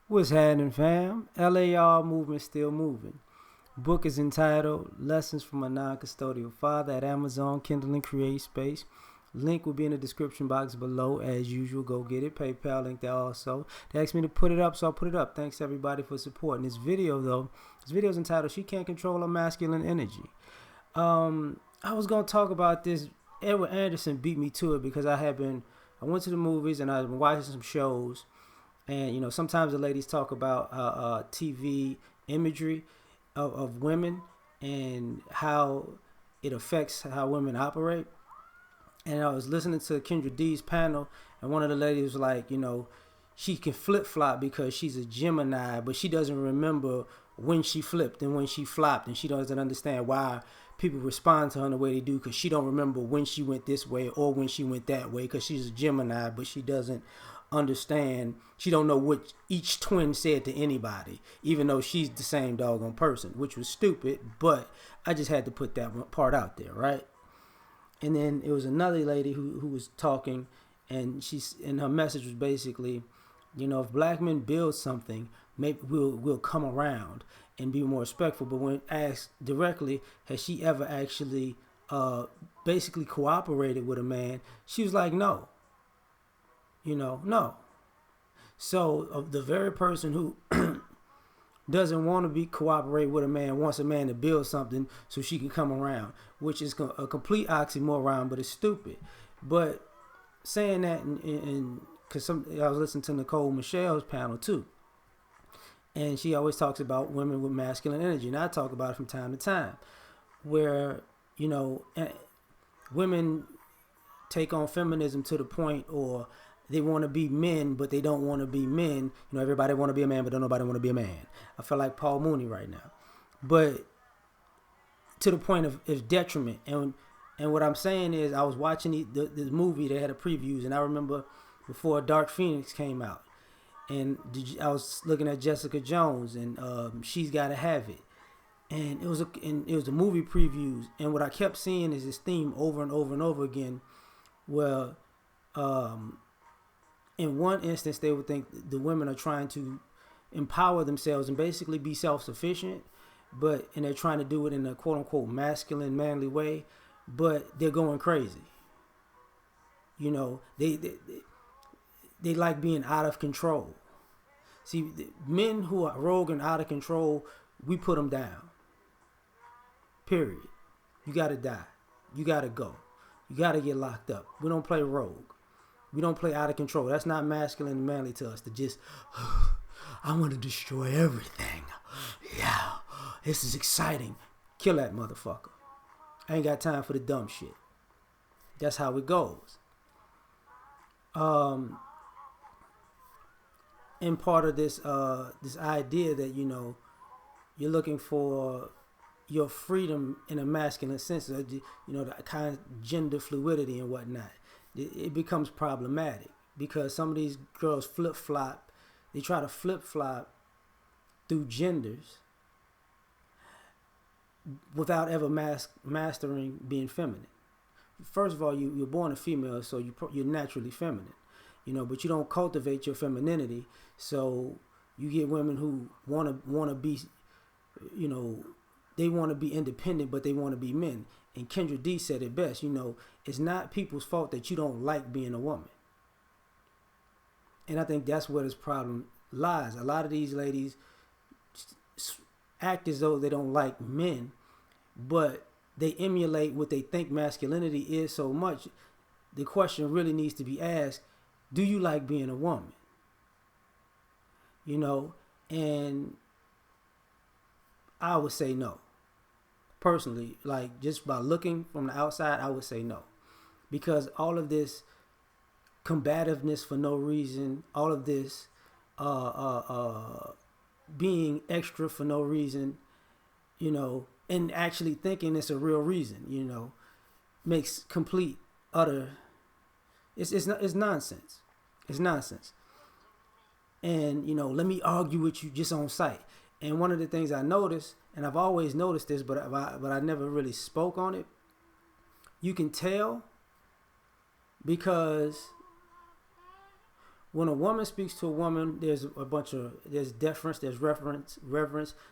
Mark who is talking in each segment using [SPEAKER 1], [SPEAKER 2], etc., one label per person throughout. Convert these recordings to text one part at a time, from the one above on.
[SPEAKER 1] What's happening, fam? L.A.R. movement still moving. Book is entitled Lessons from a Non-Custodial Father at Amazon, Kindle, and Create Space. Link will be in the description box below as usual. Go get it. PayPal link there also. They asked me to put it up, so I'll put it up. Thanks everybody for supporting this video though. This video is entitled She Can't Control Her Masculine Energy. I was gonna talk about this. Edward Anderson beat me to it because I went to the movies and I've been watching some shows. And sometimes the ladies talk about TV imagery of women and how it affects how women operate. And I was listening to Kendra D's panel, and one of the ladies was like, she can flip flop because she's a Gemini, but she doesn't remember when she flipped and when she flopped, and she doesn't understand why people respond to her the way they do because she don't remember when she went this way or when she went that way because she's a Gemini, but she doesn't understand. She don't know what each twin said to anybody, even though she's the same doggone person, which was stupid, but I just had to put that part out there, right? And then it was another lady who was talking, and her message was basically, if black men build something, maybe we'll come around and be more respectful. But when asked directly, has she ever actually basically cooperated with a man, she was like, no. No. So the very person who doesn't want to be cooperate with a man wants a man to build something so she can come around, which is a complete oxymoron, but it's stupid. But saying that, and because I was listening to Nicole Michelle's panel too, and she always talks about women with masculine energy, and I talk about it from time to time, where women take on feminism to the point, or they want to be men, but they don't want to be men. Everybody want to be a man, but don't nobody want to be a man. I feel like Paul Mooney right now. But to the point of detriment. And what I'm saying is, I was watching the movie. They had a previews, and I remember before Dark Phoenix came out, and I was looking at Jessica Jones, and She's Gotta Have It. And it was the movie previews. And what I kept seeing is this theme over and over and over again, where in one instance, they would think the women are trying to empower themselves and basically be self-sufficient, and they're trying to do it in a quote-unquote masculine, manly way, but they're going crazy. They like being out of control. See, men who are rogue and out of control, we put them down. Period. You got to die. You got to go. You got to get locked up. We don't play rogue. We don't play out of control. That's not masculine and manly to us to just, I want to destroy everything. Yeah, this is exciting. Kill that motherfucker. I ain't got time for the dumb shit. That's how it goes. And part of this idea that, you're looking for your freedom in a masculine sense, the kind of gender fluidity and whatnot. It becomes problematic because some of these girls flip-flop. They try to flip-flop through genders without ever mastering being feminine. First of all, you're born a female, so you're naturally feminine, but you don't cultivate your femininity. So you get women who want to be, they want to be independent, but they want to be men. And Kendra D said it best, it's not people's fault that you don't like being a woman. And I think that's where this problem lies. A lot of these ladies act as though they don't like men, but they emulate what they think masculinity is so much. The question really needs to be asked, do you like being a woman? And I would say no. Personally, like just by looking from the outside, I would say no. Because all of this combativeness for no reason, all of this being extra for no reason, and actually thinking it's a real reason, makes complete utter. It's nonsense. It's nonsense. And let me argue with you just on sight. And one of the things I noticed, and I've always noticed this, but I never really spoke on it. You can tell because when a woman speaks to a woman, there's deference, there's reverence,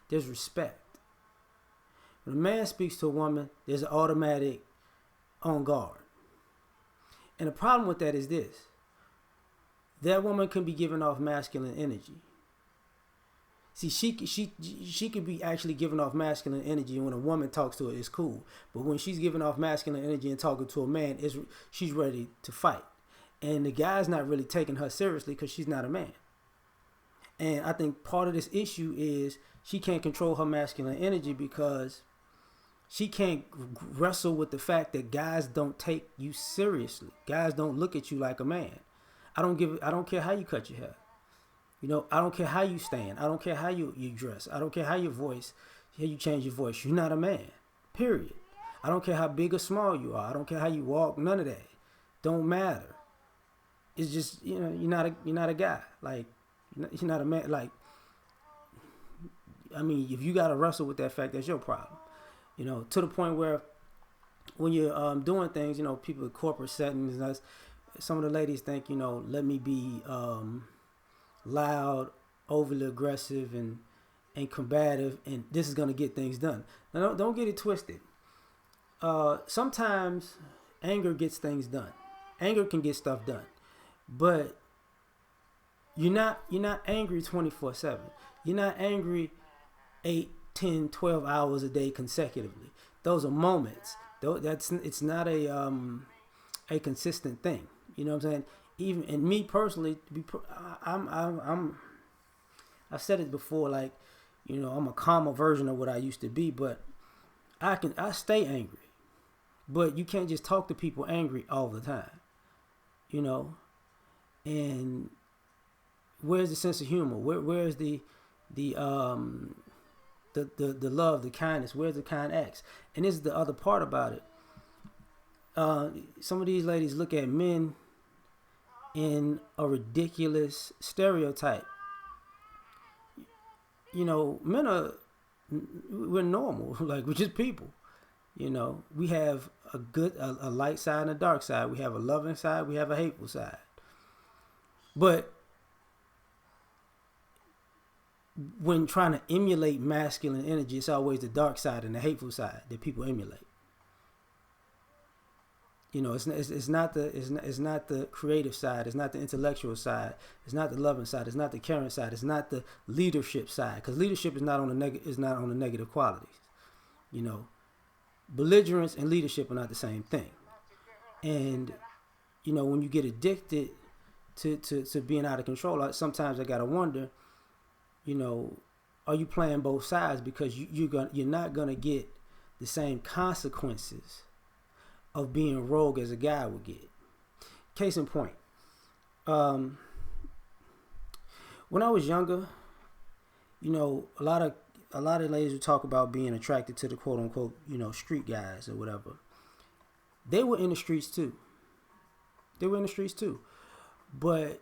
[SPEAKER 1] there's respect. When a man speaks to a woman, there's an automatic on guard. And the problem with that is this: that woman can be giving off masculine energy. See, she could be actually giving off masculine energy, and when a woman talks to her, it's cool. But when she's giving off masculine energy and talking to a man, she's ready to fight. And the guy's not really taking her seriously because she's not a man. And I think part of this issue is she can't control her masculine energy because she can't wrestle with the fact that guys don't take you seriously. Guys don't look at you like a man. I don't care how you cut your hair. You know, I don't care how you stand. I don't care how you dress. I don't care how you change your voice. You're not a man. Period. I don't care how big or small you are. I don't care how you walk. None of that. Don't matter. It's just, you know, you're not a guy. Like, you're not a man. Like, I mean, if you got to wrestle with that fact, that's your problem. You know, to the point where when you're doing things, you know, people in corporate settings, some of the ladies think, you know, let me be loud, overly aggressive, and combative, and this is going to get things done. Now, don't get it twisted. Sometimes anger gets things done. Anger can get stuff done. But you're not angry 24/7. You're not angry 8, 10, 12 hours a day consecutively. Those are moments. It's not a consistent thing. You know what I'm saying? Even and me personally, I've said it before. Like, you know, I'm a calmer version of what I used to be, but I stay angry. But you can't just talk to people angry all the time. You know, and where's the sense of humor? Where's the love, the kindness? Where's the kind acts? And this is the other part about it. Some of these ladies look at men in a ridiculous stereotype. You know, we're normal. Like, we're just people. You know, we have a light side and a dark side. We have a loving side. We have a hateful side. But when trying to emulate masculine energy, it's always the dark side and the hateful side that people emulate. You know, it's not the creative side. It's not the intellectual side. It's not the loving side. It's not the caring side. It's not the leadership side. Because leadership is not on the negative qualities. You know, belligerence and leadership are not the same thing. And you know, when you get addicted to being out of control, sometimes I gotta wonder, you know, are you playing both sides? Because you're not gonna get the same consequences of being rogue as a guy would get. Case in point, when I was younger, you know, a lot of ladies would talk about being attracted to the quote unquote, you know, street guys or whatever. They were in the streets too. But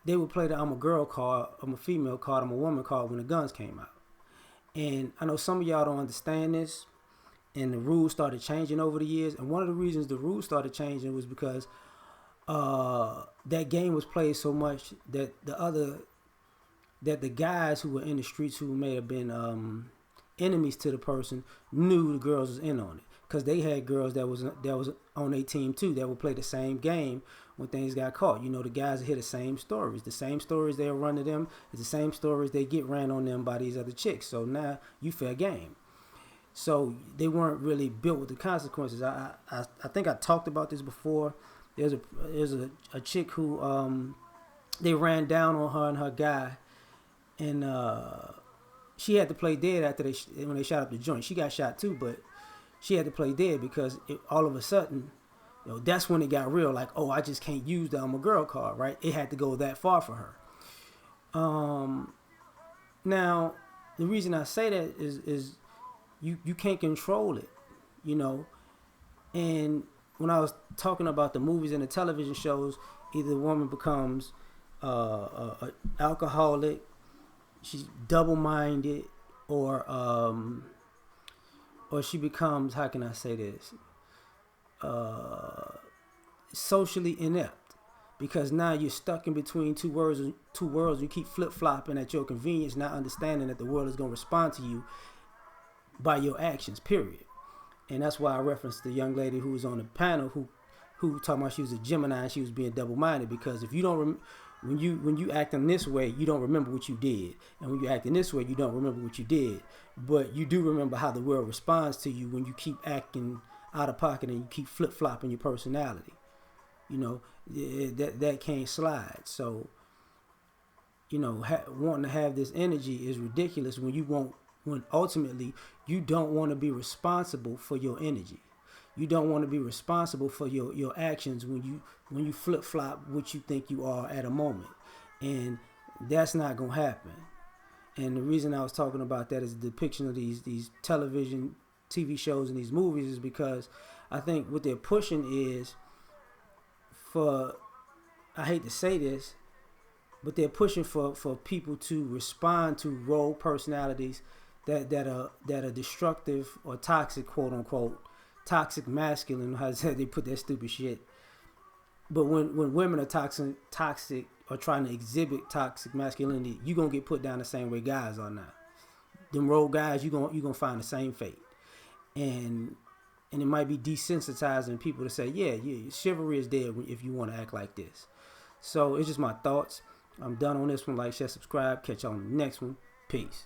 [SPEAKER 1] they would play the I'm a girl card, I'm a female card, I'm a woman card when the guns came out. And I know some of y'all don't understand this, and the rules started changing over the years. And one of the reasons the rules started changing was because that game was played so much that the guys who were in the streets, who may have been enemies to the person, knew the girls was in on it, because they had girls that was on their team too that would play the same game when things got caught. You know, the guys would hear the same stories. The same stories they'll run to them is the same stories they get ran on them by these other chicks. So now you fair game. So they weren't really built with the consequences. I think I talked about this before. There's a chick who they ran down on her and her guy, and she had to play dead after when they shot up the joint. She got shot too, but she had to play dead because all of a sudden, you know, that's when it got real. Like, oh, I just can't use the I'm a girl card, right? It had to go that far for her. Now, the reason I say that is you can't control it, you know. And when I was talking about the movies and the television shows, either the woman becomes an alcoholic, she's double-minded, or she becomes, how can I say this, socially inept, because now you're stuck in between two worlds. You keep flip flopping at your convenience, not understanding that the world is going to respond to you by your actions. Period. And that's why I referenced the young lady who was on the panel who talking about she was a Gemini and she was being double minded, because if you don't when you act in this way, you don't remember what you did, and when you act in this way, you don't remember what you did, but you do remember how the world responds to you when you keep acting out of pocket and you keep flip flopping your personality. You know, that can't slide. So, you know, wanting to have this energy is ridiculous when ultimately you don't want to be responsible for your energy. You don't want to be responsible for your actions when you flip flop what you think you are at a moment, and that's not gonna happen. And the reason I was talking about that is the depiction of these television, TV shows, and these movies is because I think what they're pushing is for, I hate to say this, but they're pushing for people to respond to role personalities that are destructive or toxic, quote unquote, toxic masculine. How they put that stupid shit. But when women are toxic or trying to exhibit toxic masculinity, you gonna get put down the same way guys are now. Them role guys, you gonna find the same fate, and it might be desensitizing people to say, yeah, chivalry is dead if you want to act like this. So it's just my thoughts. I'm done on this one. Like, share, subscribe. Catch you on the next one. Peace.